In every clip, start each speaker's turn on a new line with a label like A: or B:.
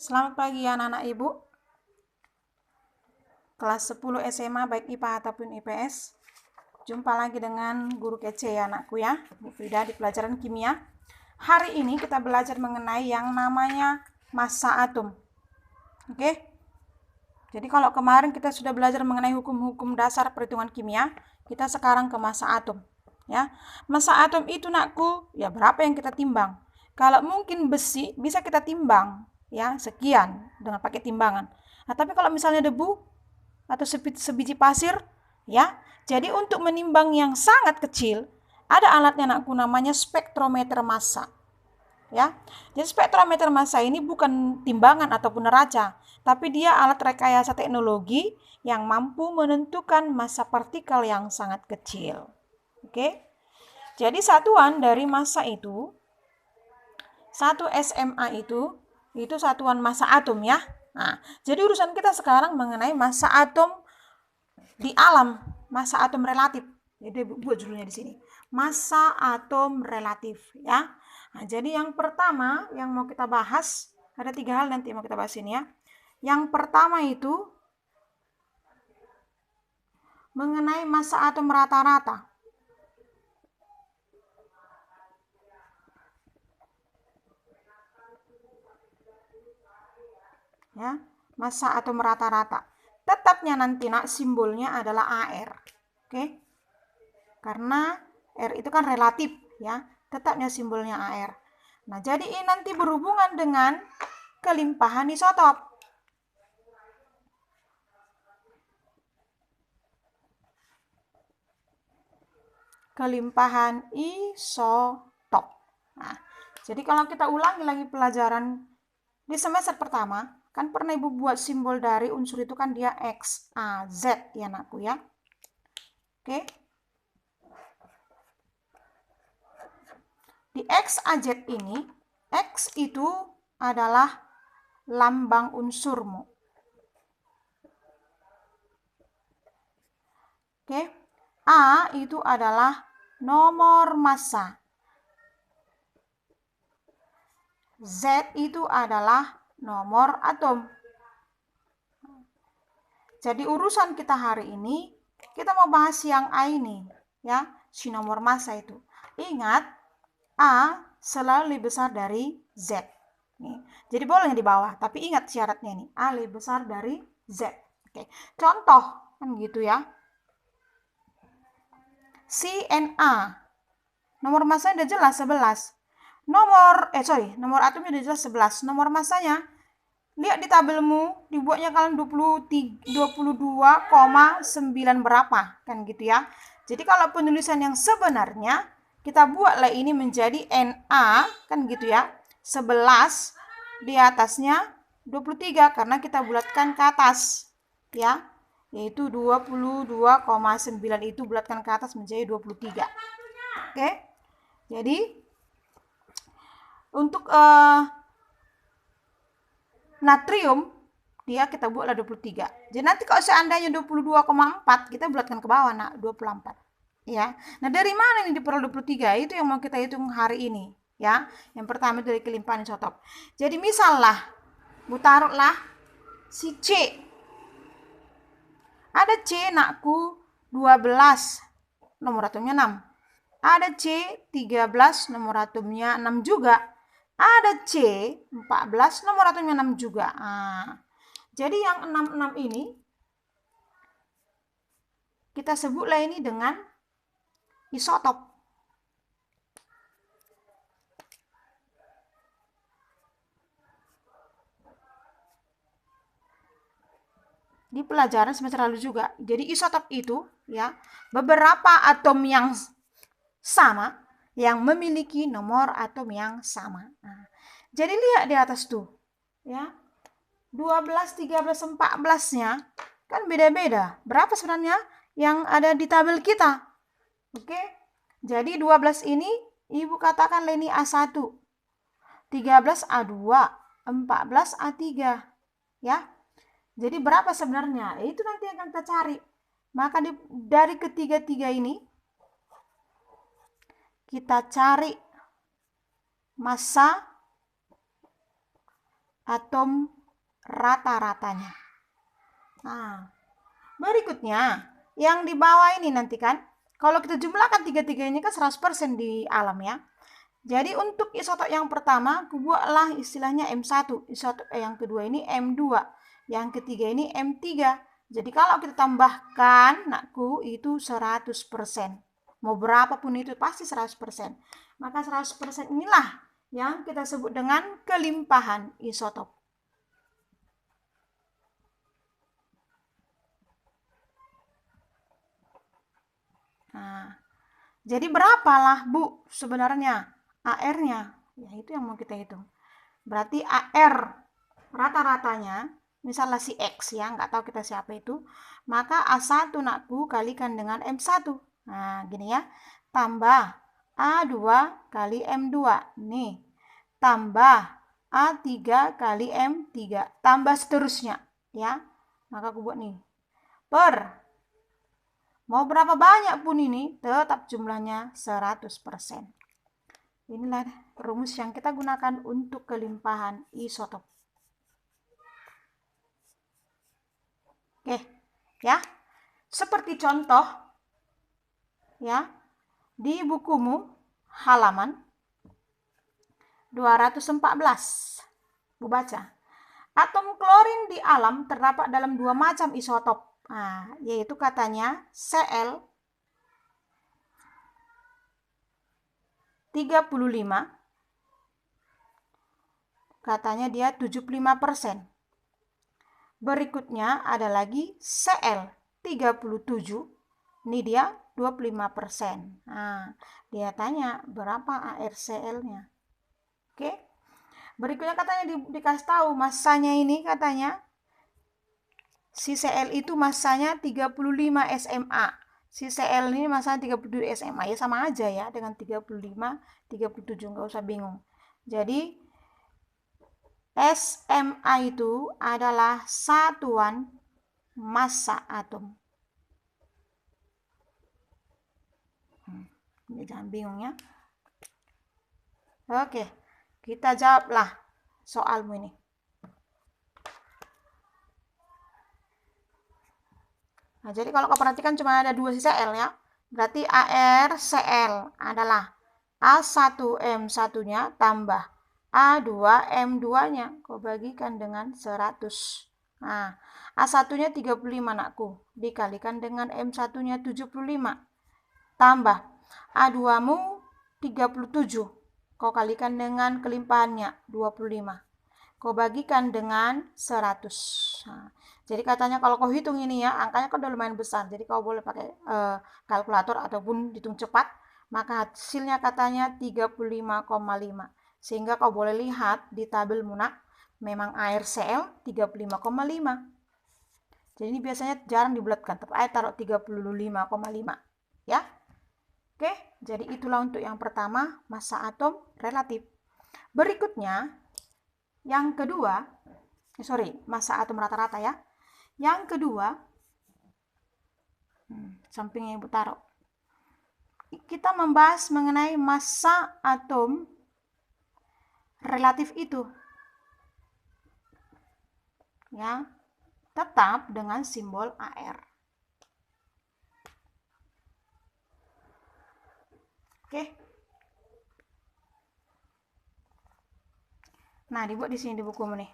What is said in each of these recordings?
A: Selamat pagi anak-anak ibu kelas 10 SMA baik IPA ataupun IPS. Jumpa lagi dengan guru kece ya anakku ya, Bu Frida di pelajaran kimia. Hari ini kita belajar mengenai yang namanya massa atom. Oke? Jadi kalau kemarin kita sudah belajar mengenai hukum-hukum dasar perhitungan kimia, kita sekarang ke massa atom ya. Massa atom itu nakku ya berapa yang kita timbang. Kalau mungkin besi bisa kita timbang ya sekian dengan pakai timbangan. Nah, tapi kalau misalnya debu atau sebiji pasir ya, jadi untuk menimbang yang sangat kecil ada alatnya nakku namanya spektrometer massa. Ya. Jadi spektrometer massa ini bukan timbangan ataupun neraca, tapi dia alat rekayasa teknologi yang mampu menentukan massa partikel yang sangat kecil. Oke. Jadi satuan dari massa itu 1 SMA itu satuan massa atom ya. Nah, jadi urusan kita sekarang mengenai massa atom di alam, massa atom relatif. Jadi buat judulnya di sini. Massa atom relatif ya. Nah, jadi yang pertama yang mau kita bahas, ada 3 hal nanti mau kita bahas ini ya. Yang pertama itu mengenai massa atom rata-rata. Ya, massa atom rata-rata. Tetapnya nanti nak simbolnya adalah AR. Oke? Karena R itu kan relatif ya, tetapnya simbolnya AR. Nah, jadi ini nanti berhubungan dengan kelimpahan isotop. Kelimpahan isotop. Nah, jadi kalau kita ulangi lagi pelajaran di semester pertama, kan pernah Ibu buat simbol dari unsur itu kan dia X, A, Z ya anakku ya. Oke. Di X, A, Z ini, X itu adalah lambang unsurmu. Oke. A itu adalah nomor massa. Z itu adalah nomor atom. Jadi urusan kita hari ini, kita mau bahas yang A ini, ya, si nomor massa itu. Ingat, A selalu lebih besar dari Z. Nih. Jadi boleh yang di bawah, tapi ingat syaratnya ini, A lebih besar dari Z. Oke. Contoh, kan gitu ya. CNA. Nomor massanya udah jelas 11. Nomor atomnya udah jelas 11. Nomor massanya lihat di tabelmu, dibuatnya kalian 22,9 berapa, kan gitu ya. Jadi kalau penulisan yang sebenarnya, kita buatlah ini menjadi Na, kan gitu ya. 11 di atasnya 23 karena kita bulatkan ke atas, ya. Yaitu 22,9 itu bulatkan ke atas menjadi 23. Oke. Jadi untuk natrium dia kita buatlah 23. Jadi nanti kalau seandainya 22,4 kita bulatkan ke bawah nak 24. Ya. Nah, dari mana ini diperoleh 23? Itu yang mau kita hitung hari ini, ya. Yang pertama dari kelimpahan isotop. Jadi misalnya Bu taruhlah si C. Ada C nakku 12, nomor atomnya 6. Ada C 13, nomor atomnya 6 juga. Ada C 14, nomor atomnya 6 juga. Nah, jadi yang 66 ini kita sebutlah ini dengan isotop. Di pelajaran semester lalu juga. Jadi isotop itu ya beberapa atom yang sama yang memiliki nomor atom yang sama. Nah, jadi lihat di atas tuh ya. 12, 13, 14-nya kan beda-beda. Berapa sebenarnya yang ada di tabel kita? Oke. Jadi 12 ini Ibu katakan ini A1. 13 A2, 14 A3. Ya. Jadi berapa sebenarnya? Itu nanti yang akan kita cari. Maka dari ketiga-tiga ini kita cari massa atom rata-ratanya. Nah, berikutnya yang di bawah ini nanti kan, kalau kita jumlahkan tiga-tiga ini kan 100% di alam ya. Jadi untuk isotop yang pertama, buatlah istilahnya M1. Isotop yang kedua ini M2. Yang ketiga ini M3. Jadi kalau kita tambahkan, nakku, itu 100%. Mau berapapun itu pasti 100%. Maka 100% inilah yang kita sebut dengan kelimpahan isotop. Nah, jadi berapalah Bu sebenarnya AR-nya? Ya itu yang mau kita hitung. Berarti AR rata-ratanya, misalnya si X ya, nggak tahu kita siapa itu, maka A1 nakku kalikan dengan M1. Nah, gini ya. Tambah A2 kali M2. Nih. Tambah A3 kali M3. Tambah seterusnya ya. Maka aku buat nih. Mau berapa banyak pun ini, tetap jumlahnya 100%. Inilah rumus yang kita gunakan untuk kelimpahan isotop. Oke, ya. Seperti contoh, ya, di bukumu halaman 214. Bu baca. Atom klorin di alam terdapat dalam dua macam isotop. Nah, yaitu katanya Cl 35, katanya dia 75%. Berikutnya ada lagi Cl 37, ini dia 25%. Nah, dia tanya berapa ArCl-nya. Oke. Berikutnya katanya dikasih tahu masanya ini, katanya si Cl itu masanya 35 SMA. Si Cl ini masanya 37 SMA. Ya sama aja ya dengan 35, 37, nggak usah bingung. Jadi SMA itu adalah satuan massa atom. Jangan bingung ya. Oke, kita jawablah soalmu ini. Nah, jadi kalau kau perhatikan cuma ada dua sisa L ya. Berarti ArCl adalah A1M1-nya tambah A2M2-nya. Kau bagikan dengan 100. Nah, A1-nya 35 nakku. Dikalikan dengan M1-nya 75. Tambah A2-mu 37. Kau kalikan dengan kelimpahannya 25. Kau bagikan dengan 100. Nah, jadi katanya kalau kau hitung ini ya, angkanya kan udah lumayan besar. Jadi kau boleh pakai kalkulator ataupun hitung cepat. Maka hasilnya katanya 35,5. Sehingga kau boleh lihat di tabel munak, memang ArCl 35,5. Jadi ini biasanya jarang dibulatkan, tapi saya taruh 35,5. Ya. Oke, jadi itulah untuk yang pertama, massa atom relatif. Berikutnya, yang kedua, massa atom rata-rata ya. Yang kedua, sampingnya Ibu taruh. Kita membahas mengenai massa atom relatif itu. Ya, tetap dengan simbol AR. Oke. Nah, dibuat di sini di bukumu nih.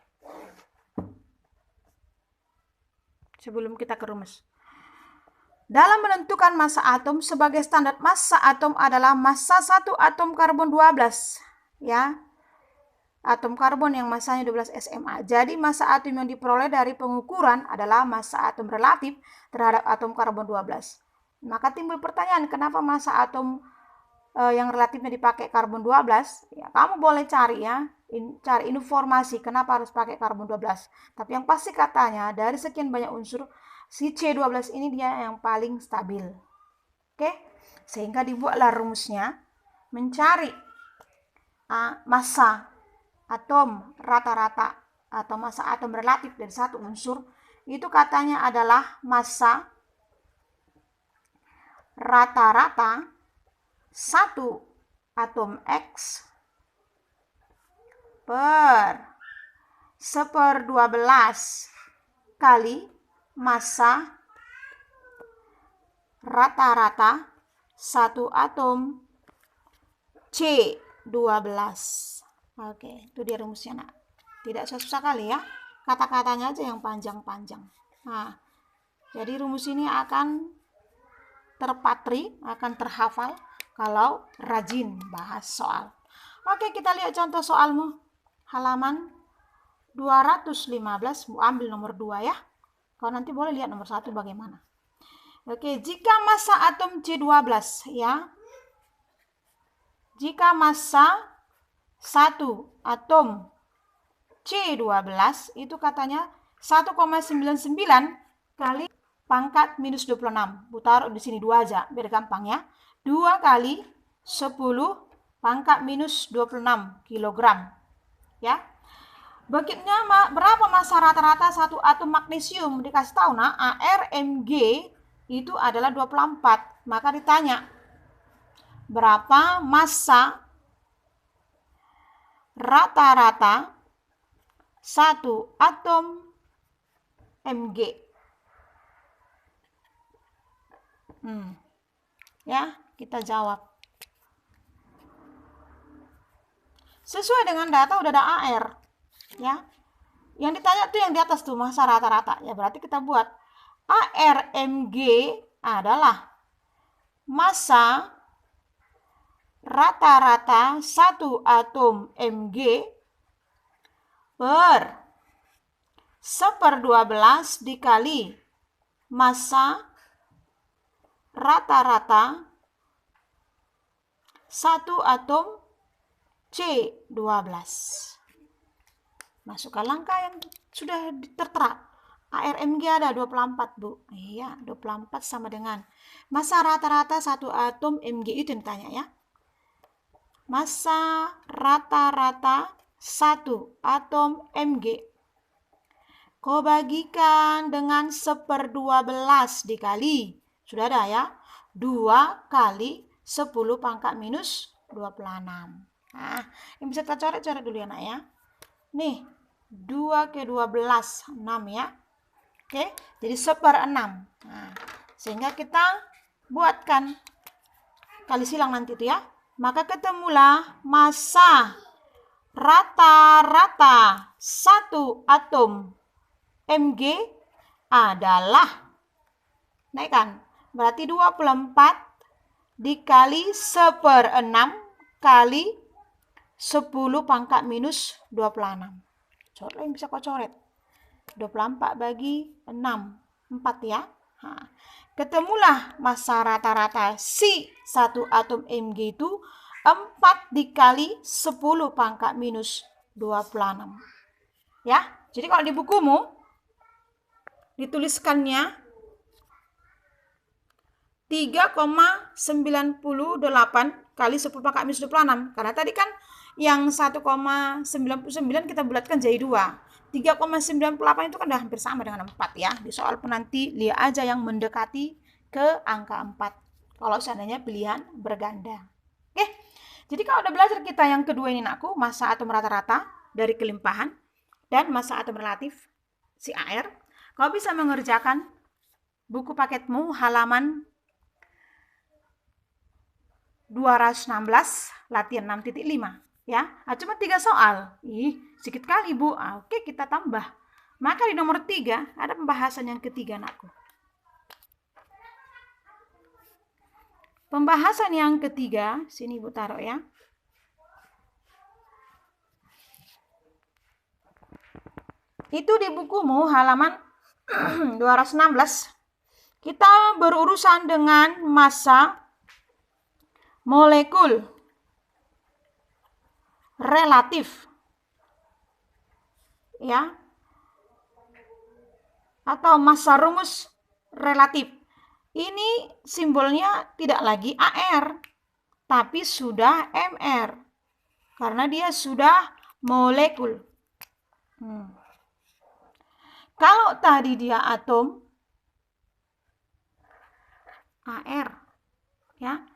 A: Sebelum kita ke rumus. Dalam menentukan massa atom, sebagai standar massa atom adalah massa 1 atom karbon 12. Ya. Atom karbon yang massanya 12 SMA. Jadi massa atom yang diperoleh dari pengukuran adalah massa atom relatif terhadap atom karbon 12. Maka timbul pertanyaan, kenapa massa atom yang relatifnya dipakai karbon 12? Ya, kamu boleh cari ya, cari informasi kenapa harus pakai karbon 12. Tapi yang pasti katanya dari sekian banyak unsur, si C12 ini dia yang paling stabil. Oke? Sehingga dibuatlah rumusnya mencari massa atom rata-rata atau massa atom relatif dari satu unsur. Itu katanya adalah massa rata-rata satu atom X per 1/12 kali massa rata-rata satu atom C12. Oke, itu dia rumusnya, nak. Tidak susah kali ya. Kata-katanya aja yang panjang-panjang. Nah, jadi rumus ini akan terpatri, akan terhafal kalau rajin bahas soal. Oke, kita lihat contoh soalmu. Halaman 215, Bu ambil nomor 2 ya. Kau nanti boleh lihat nomor 1 bagaimana. Oke, jika massa atom C12 ya. Jika massa 1 atom C12 itu katanya 1,99 kali pangkat minus 26. Bu taruh di sini 2 aja biar gampang ya. 2 kali 10 pangkat minus 26 kilogram. Ya. Berikutnya berapa massa rata-rata satu atom magnesium? Dikasih tahu nah, ArMg itu adalah 24. Maka ditanya berapa massa rata-rata satu atom Mg. Ya, kita jawab. Sesuai dengan data udah ada AR. Ya. Yang ditanya tuh yang di atas tuh massa rata-rata. Ya, berarti kita buat ArMg adalah massa rata-rata satu atom Mg per 1/12 dikali massa rata-rata satu atom C12. Masukkan langkah yang sudah tertera. ArMg ada 24, Bu. Iya, 24 sama dengan massa rata-rata satu atom Mg itu yang ditanya ya. Massa rata-rata satu atom Mg. Kau bagikan dengan 1/12 dikali. Sudah ada ya. 2 kali 10 pangkat minus 26. Nah, yang bisa kita coret-coret dulu ya, nak ya. Nih, 2 ke 12, 6 ya. Oke, jadi 1/6. Nah, sehingga kita buatkan kali silang nanti itu ya. Maka ketemulah massa rata-rata satu atom Mg adalah, naikkan, berarti 24 dikali 1/6 kali 10 pangkat minus 26. Coret yang bisa kau coret. 24 bagi 6, 4 ya. Nah, ketemulah massa rata-rata si satu atom Mg itu 4 dikali 10 pangkat minus 26. Ya, jadi kalau di bukumu dituliskannya 3,98 kali 10 pangkat minus 26. Karena tadi kan yang 1,99 kita bulatkan jadi 2. 3,98 itu kan udah hampir sama dengan 4 ya. Di soal penanti lihat aja yang mendekati ke angka 4. Kalau seandainya pilihan berganda. Oke. Jadi kalau udah belajar kita yang kedua ini nakku, massa atom rata-rata dari kelimpahan dan massa atom relatif si AR, kau bisa mengerjakan buku paketmu halaman 216 latihan 6.5 ya. Cuma 3 soal. Sedikit kali, Bu. Oke, kita tambah. Maka di nomor 3 ada pembahasan yang ketiga, nakku. Pembahasan yang ketiga, sini Bu taruh ya. Itu di bukumu halaman 216. Kita berurusan dengan massa molekul relatif ya, atau massa rumus relatif. Ini simbolnya tidak lagi AR tapi sudah MR karena dia sudah molekul. Kalau tadi dia atom AR ya,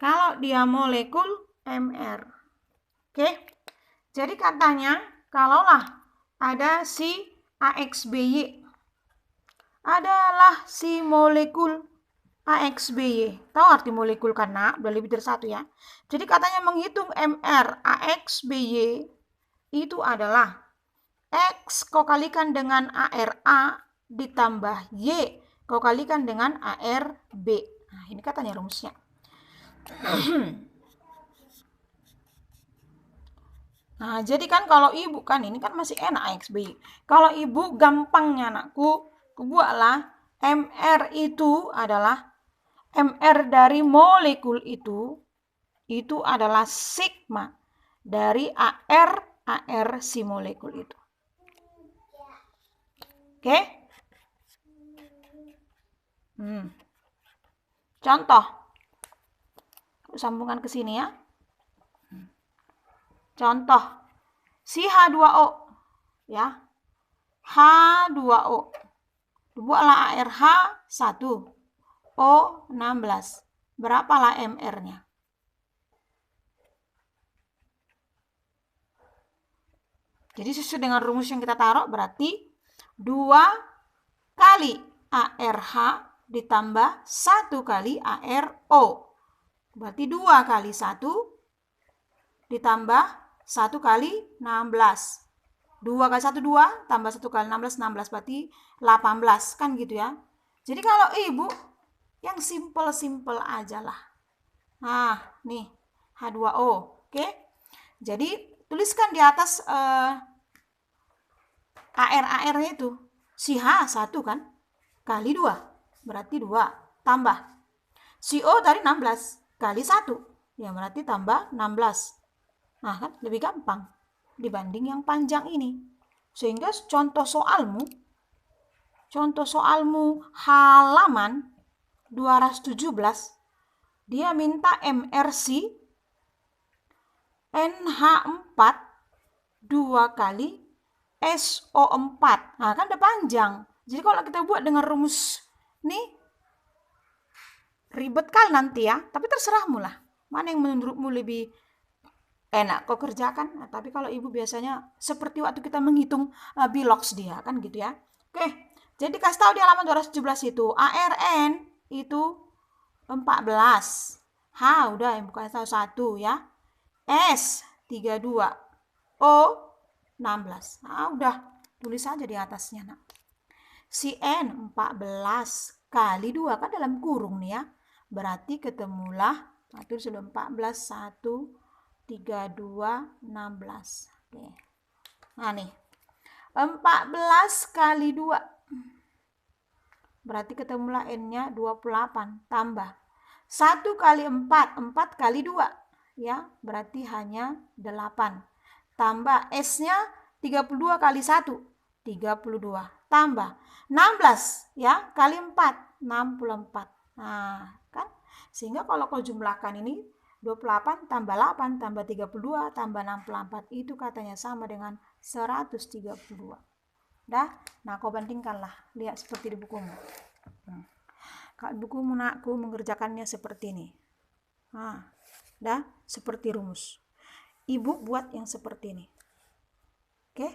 A: kalau dia molekul MR. Oke. Jadi katanya kalaulah ada si AXBY. Adalah si molekul AXBY. Tahu arti molekul kan nak? Udah lebih dari satu ya. Jadi katanya menghitung MR AXBY itu adalah X kau kalikan dengan ARA ditambah Y kau kalikan dengan ARB. Nah, ini katanya rumusnya. Nah, jadi kan kalau ibu kan ini kan masih enak AXBY. Kalau ibu gampangnya anakku, buatlah MR itu adalah MR dari molekul itu adalah sigma dari AR si molekul itu. Oke? Contoh. Sambungkan ke sini ya. Contoh, si H2O, ya, H2O, buatlah ARH 1, O 16, berapalah MR-nya? Jadi sesuai dengan rumus yang kita taruh, berarti 2 kali ARH ditambah 1 kali ARO, berarti 2 kali 1 ditambah 1 kali 16. 2 kali 1, 2, tambah 1 kali 16, 16 berarti 18. Kan gitu ya. Jadi kalau ibu, yang simple-simple aja lah. Nah, nih, H2O. Oke. Jadi, tuliskan di atas AR-nya itu. Si H 1 kan, kali 2. Berarti 2. Tambah. Si O tadi 16. Kali 1. Ya, berarti tambah 16. Nah, kan lebih gampang dibanding yang panjang ini. Sehingga contoh soalmu halaman 217, dia minta MRC NH4 2 kali SO4. Nah, kan udah panjang. Jadi kalau kita buat dengan rumus nih, ribet kali nanti ya. Tapi terserahmu lah. Mana yang menurutmu lebih enak kau kerjakan. Nah, tapi kalau ibu biasanya seperti waktu kita menghitung bilox dia kan gitu ya. Oke, jadi kasih tahu di halaman 217 itu ARN itu 14. H udah yang bukan tahu 1 ya. S 32. O 16. Nah, udah tulis aja di atasnya nak. Si N 14 kali 2 kan dalam kurung nih ya. Berarti ketemulah, nah itu sudah 14 1 32, 16. Oke. Nah nih, 14 kali 2. Berarti ketemulah N-nya 28. Tambah. 1 kali 4. 4 kali 2. Ya, berarti hanya 8. Tambah S-nya 32 kali 1. 32. Tambah. 16. Ya, kali 4. 64. Nah, kan? Sehingga kalau kau jumlahkan ini, 28 tambah 8 tambah 32 tambah 64 itu katanya sama dengan 132. Dah, nah kau bandingkanlah, lihat seperti di bukumu. Kalau bukumu nakku mengerjakannya seperti ini. Nah, dah seperti rumus. Ibu buat yang seperti ini. Oke?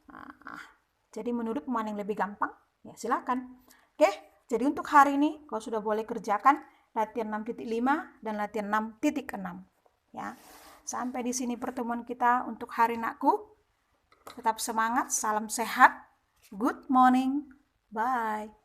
A: Nah, jadi menurut mana yang lebih gampang? Ya silakan. Oke, jadi untuk hari ini kau sudah boleh kerjakan latihan 6.5 dan latihan 6.6 ya. Sampai di sini pertemuan kita untuk hari nakku. Tetap semangat, salam sehat. Good morning. Bye.